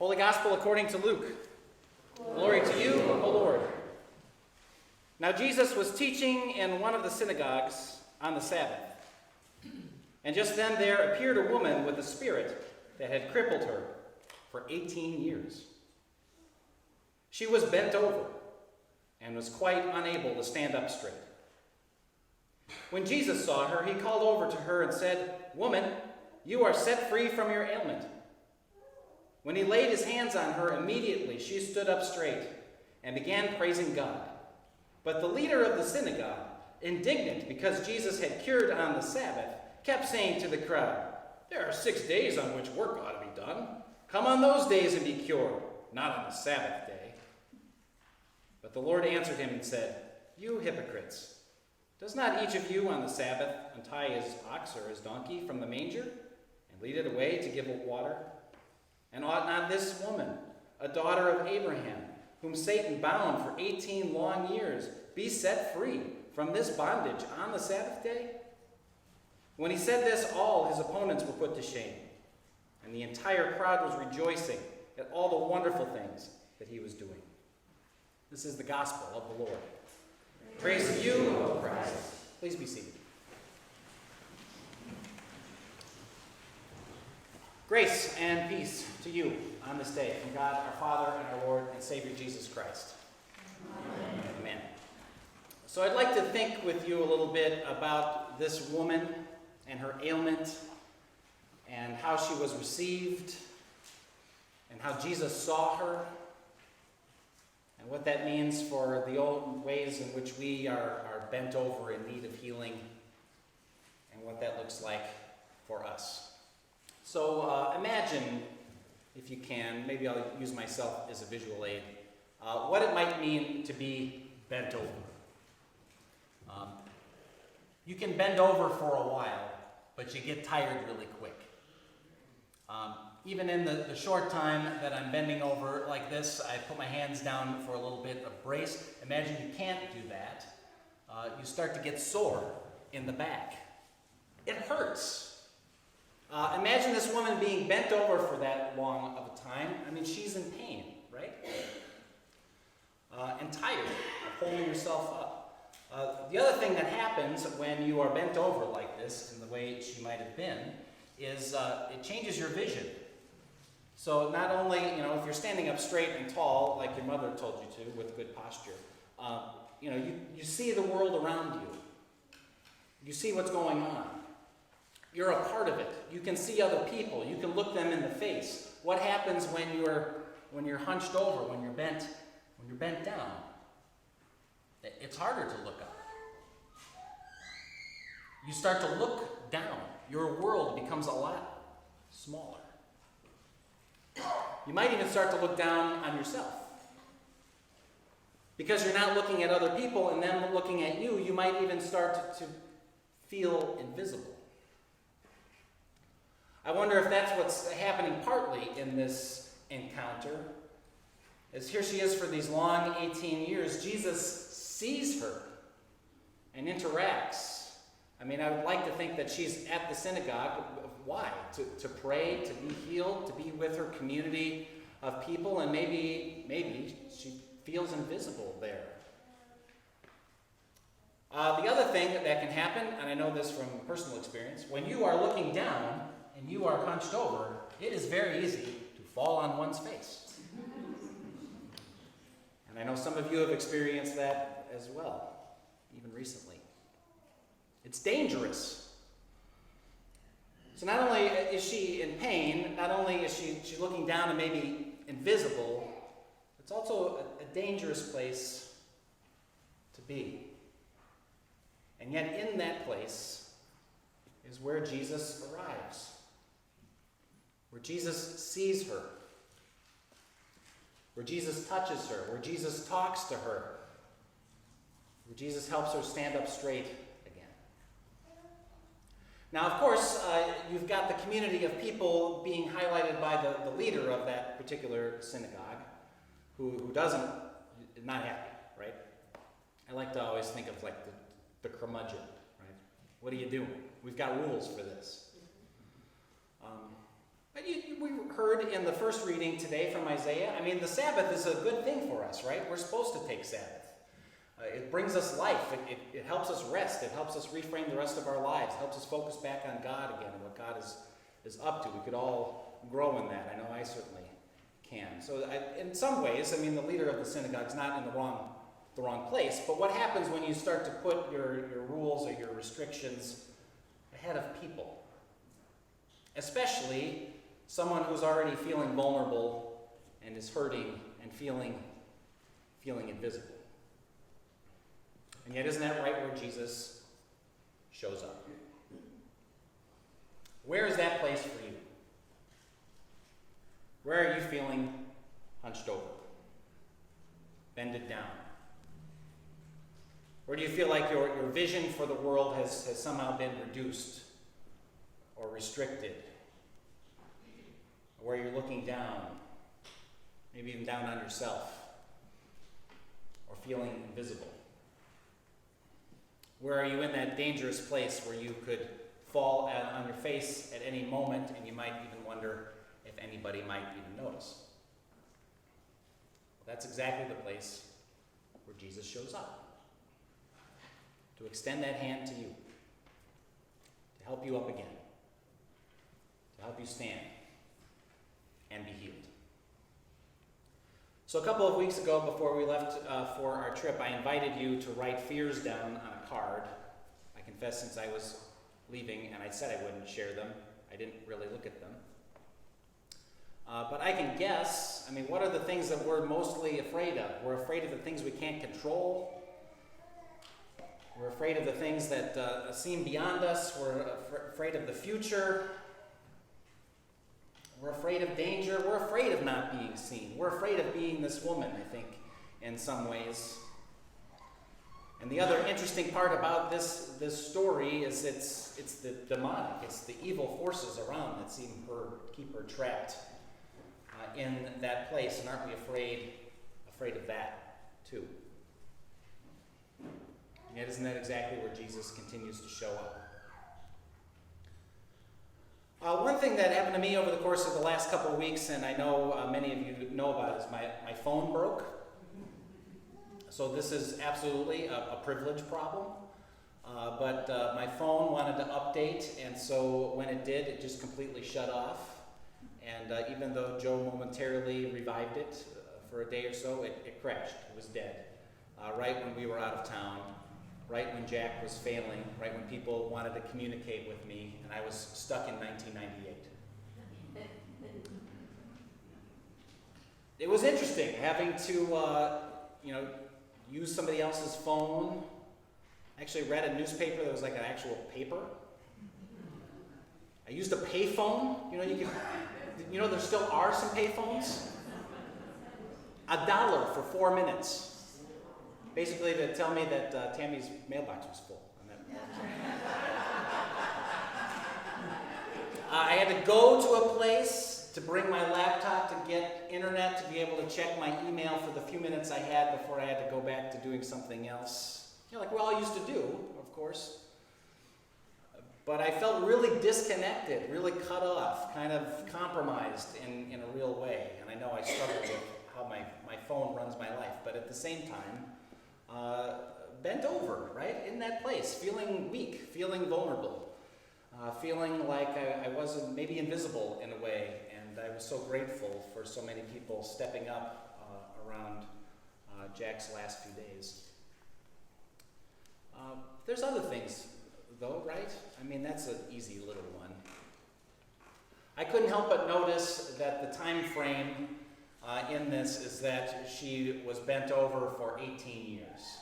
Holy Gospel according to Luke. Glory to you, O Lord. Now Jesus was teaching in one of the synagogues on the Sabbath. And just then there appeared a woman with a spirit that had crippled her for 18 years. She was bent over and was quite unable to stand up straight. When Jesus saw her, he called over to her and said, "Woman, you are set free from your ailment." When he laid his hands on her, immediately she stood up straight and began praising God. But the leader of the synagogue, indignant because Jesus had cured on the Sabbath, kept saying to the crowd, "There are 6 days on which work ought to be done. Come on those days and be cured, not on the Sabbath day." But the Lord answered him and said, "You hypocrites, does not each of you on the Sabbath untie his ox or his donkey from the manger and lead it away to give it water? And ought not this woman, a daughter of Abraham, whom Satan bound for 18 long years, be set free from this bondage on the Sabbath day?" When he said this, all his opponents were put to shame, and the entire crowd was rejoicing at all the wonderful things that he was doing. This is the gospel of the Lord. Praise to you, O Christ. Please be seated. Grace and peace to you on this day from God our Father and our Lord and Savior Jesus Christ. Amen. Amen. So I'd like to think with you a little bit about this woman and her ailment and how she was received and how Jesus saw her and what that means for the old ways in which we are bent over in need of healing and what that looks like for us. So imagine, if you can, maybe I'll use myself as a visual aid, what it might mean to be bent over. You can bend over for a while, but you get tired really quick. Even in the short time that I'm bending over like this, I put my hands down for a little bit of brace. Imagine you can't do that. You start to get sore in the back. It hurts. Imagine this woman being bent over for that long of a time. I mean, she's in pain, right? And tired of holding yourself up. The other thing that happens when you are bent over like this, in the way she might have been, is it changes your vision. So not only, if you're standing up straight and tall, like your mother told you to, with good posture, you see the world around you. You see what's going on. You're a part of it. You can see other people. You can look them in the face. What happens when you're hunched over, when you're bent down? It's harder to look up. You start to look down. Your world becomes a lot smaller. You might even start to look down on yourself. Because you're not looking at other people and them looking at you, you might even start to feel invisible. I wonder if that's what's happening partly in this encounter. As here she is for these long 18 years, Jesus sees her and interacts. I mean, I would like to think that she's at the synagogue. Why? To pray, to be healed, to be with her community of people, and maybe she feels invisible there. The other thing that can happen, and I know this from personal experience, when you are looking down and you are hunched over, it is very easy to fall on one's face. And I know some of you have experienced that as well, even recently. It's dangerous. So not only is she in pain, not only is she looking down and maybe invisible, it's also a dangerous place to be. And yet in that place is where Jesus arrives, where Jesus sees her, where Jesus touches her, where Jesus talks to her, where Jesus helps her stand up straight again. Now, of course, you've got the community of people being highlighted by the leader of that particular synagogue, who not happy, right? I like to always think of like the curmudgeon, right? What are you doing? We've got rules for this. We heard in the first reading today from Isaiah, I mean, the Sabbath is a good thing for us, right? We're supposed to take Sabbath. It brings us life. It helps us rest. It helps us reframe the rest of our lives. It helps us focus back on God again and what God is up to. We could all grow in that. I know I certainly can. So in some ways, I mean, the leader of the synagogue is not in the wrong place. But what happens when you start to put your rules or your restrictions ahead of people? Especially someone who's already feeling vulnerable and is hurting and feeling invisible. And yet, isn't that right where Jesus shows up? Where is that place for you? Where are you feeling hunched over, bended down? Where do you feel like your vision for the world has somehow been reduced or restricted? Where you're looking down, maybe even down on yourself, or feeling invisible? Where are you in that dangerous place where you could fall on your face at any moment and you might even wonder if anybody might even notice? Well, that's exactly the place where Jesus shows up. To extend that hand to you. To help you up again. To help you stand and be healed. So a couple of weeks ago, before we left for our trip, I invited you to write fears down on a card. I confess, since I was leaving and I said I wouldn't share them, I didn't really look at them. But I can guess, I mean, what are the things that we're mostly afraid of? We're afraid of the things we can't control. We're afraid of the things that seem beyond us. We're afraid of the future. We're afraid of danger. We're afraid of not being seen. We're afraid of being this woman, I think, in some ways. And the other interesting part about this story is it's the demonic. It's the evil forces around that seem to keep her trapped in that place. And aren't we afraid of that too? And yet, isn't that exactly where Jesus continues to show up? One thing that happened to me over the course of the last couple of weeks, and I know many of you know about it, is my phone broke. So this is absolutely a privilege problem. But my phone wanted to update, and so when it did, it just completely shut off. And even though Joe momentarily revived it for a day or so, it crashed. It was dead. Right when we were out of town. Right when Jack was failing, right when people wanted to communicate with me, and I was stuck in 1998. It was interesting having to, use somebody else's phone. I actually read a newspaper that was like an actual paper. I used a payphone. There still are some payphones. $1 for 4 minutes. Basically to tell me that Tammy's mailbox was full. I had to go to a place to bring my laptop to get internet to be able to check my email for the few minutes I had before I had to go back to doing something else. Like we all used to do, of course. But I felt really disconnected, really cut off, kind of compromised in a real way. And I know I struggle with how my phone runs my life, but at the same time, bent over, right, in that place, feeling weak, feeling vulnerable, feeling like I wasn't maybe invisible in a way, and I was so grateful for so many people stepping up around Jack's last few days. There's other things, though, right? I mean, that's an easy little one. I couldn't help but notice that the time frame in this is that she was bent over for 18 years.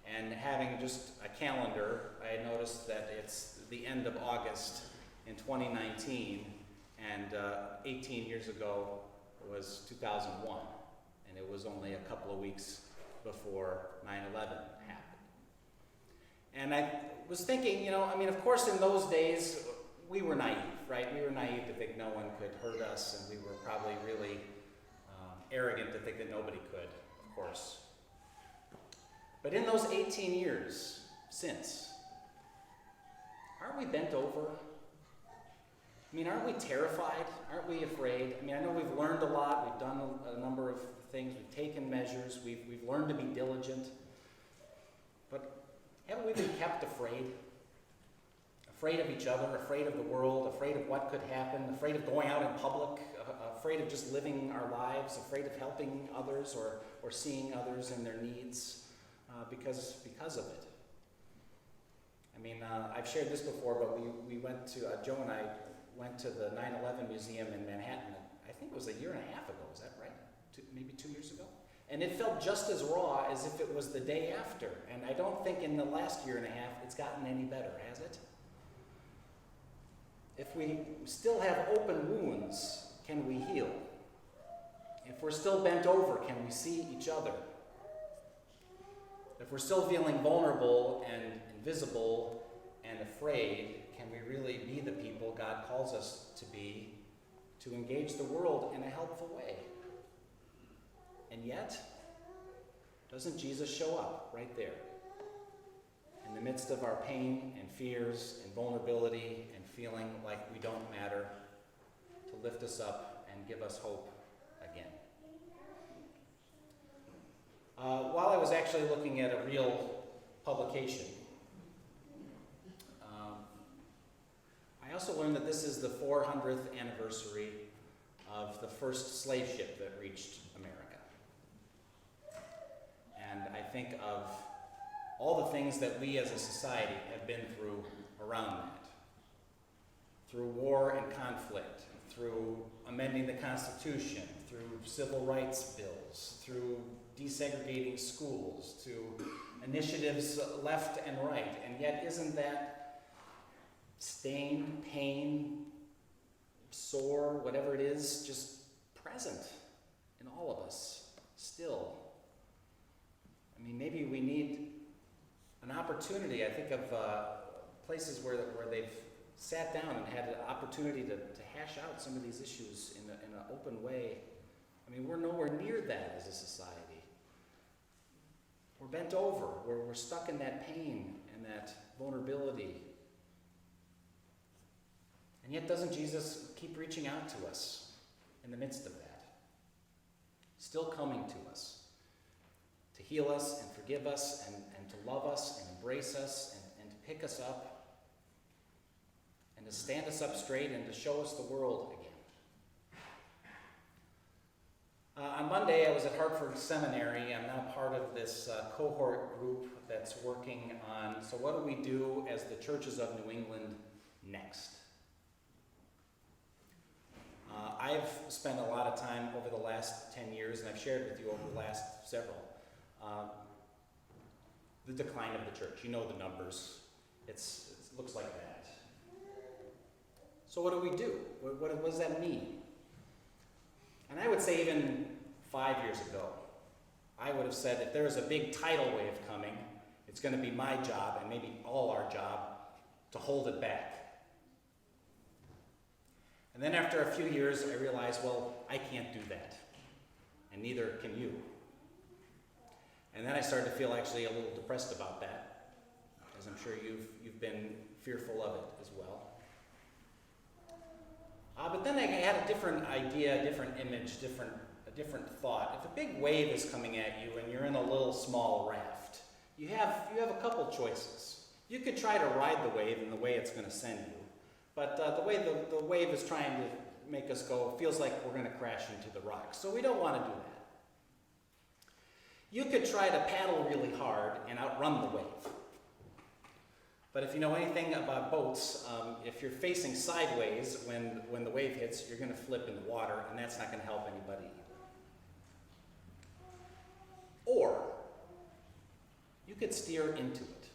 And having just a calendar, I noticed that it's the end of August in 2019, and 18 years ago was 2001, and it was only a couple of weeks before 9/11 happened. And I was thinking, of course in those days we were naive, right? We were naive to think no one could hurt us, and we were probably really arrogant to think that nobody could, of course. But in those 18 years since, aren't we bent over? I mean, aren't we terrified? Aren't we afraid? I mean, I know we've learned a lot. We've done a number of things. We've taken measures. We've learned to be diligent. But haven't we been kept afraid? Afraid of each other, afraid of the world, afraid of what could happen, afraid of going out in public, afraid of just living our lives, afraid of helping others or seeing others and their needs because of it. I mean, I've shared this before, but we went to, Joe and I went to the 9/11 Museum in Manhattan, I think it was a year and a half ago, is that right? Maybe 2 years ago? And it felt just as raw as if it was the day after. And I don't think in the last year and a half it's gotten any better, has it? If we still have open wounds, can we heal? If we're still bent over, can we see each other? If we're still feeling vulnerable and invisible and afraid, can we really be the people God calls us to be, to engage the world in a helpful way? And yet, doesn't Jesus show up right there? In the midst of our pain and fears and vulnerability and feeling like we don't matter, to lift us up and give us hope again. While I was actually looking at a real publication, I also learned that this is the 400th anniversary of the first slave ship that reached America. And I think of all the things that we as a society have been through around that. Through war and conflict, through amending the Constitution, through civil rights bills, through desegregating schools, to initiatives left and right. And yet isn't that stain, pain, sore, whatever it is, just present in all of us still? I mean, maybe we need an opportunity. I think of places where they've sat down and had an opportunity to hash out some of these issues in an open way. I mean, we're nowhere near that as a society. We're bent over. We're stuck in that pain and that vulnerability. And yet doesn't Jesus keep reaching out to us in the midst of that? Still coming to us to heal us and forgive us and to love us and embrace us and to pick us up and to stand us up straight and to show us the world again. On Monday, I was at Hartford Seminary. I'm now part of this cohort group that's working on, so what do we do as the churches of New England next? I've spent a lot of time over the last 10 years, and I've shared with you over the last several, the decline of the church. You know the numbers. It looks like that. So what do we do? What does that mean? And I would say even 5 years ago, I would have said if there's a big tidal wave coming, it's going to be my job and maybe all our job to hold it back. And then after a few years, I realized, well, I can't do that. And neither can you. And then I started to feel actually a little depressed about that, as I'm sure you've been fearful of it as well. But then I had a different idea, a different image, a different thought. If a big wave is coming at you and you're in a little small raft, you have a couple choices. You could try to ride the wave in the way it's going to send you, but the way the wave is trying to make us go feels like we're going to crash into the rocks. So we don't want to do that. You could try to paddle really hard and outrun the wave. But if you know anything about boats, if you're facing sideways when the wave hits, you're going to flip in the water, and that's not going to help anybody either. Or you could steer into it.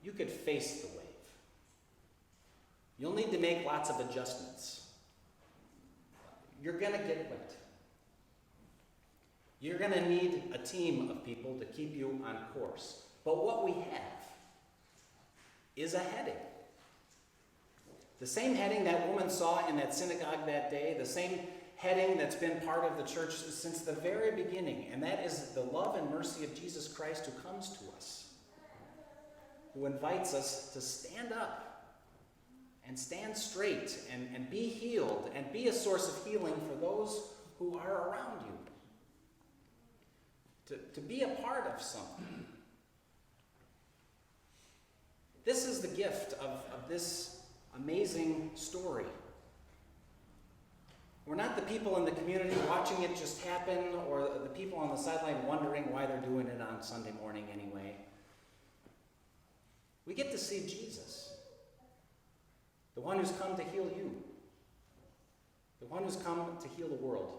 You could face the wave. You'll need to make lots of adjustments. You're going to get wet. You're going to need a team of people to keep you on course. But what we have is a heading. The same heading that woman saw in that synagogue that day, the same heading that's been part of the church since the very beginning, and that is the love and mercy of Jesus Christ who comes to us, who invites us to stand up and stand straight and be healed and be a source of healing for those who are around you. To be a part of something. This is the gift of this amazing story. We're not the people in the community watching it just happen, or the people on the sideline wondering why they're doing it on Sunday morning anyway. We get to see Jesus, the one who's come to heal you, the one who's come to heal the world,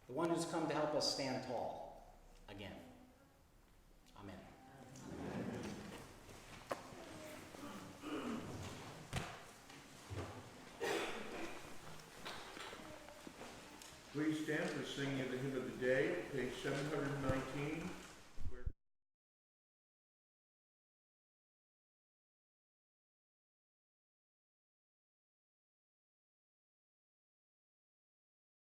the one who's come to help us stand tall again. Amen. Please stand for singing of the hymn of the day, page 719.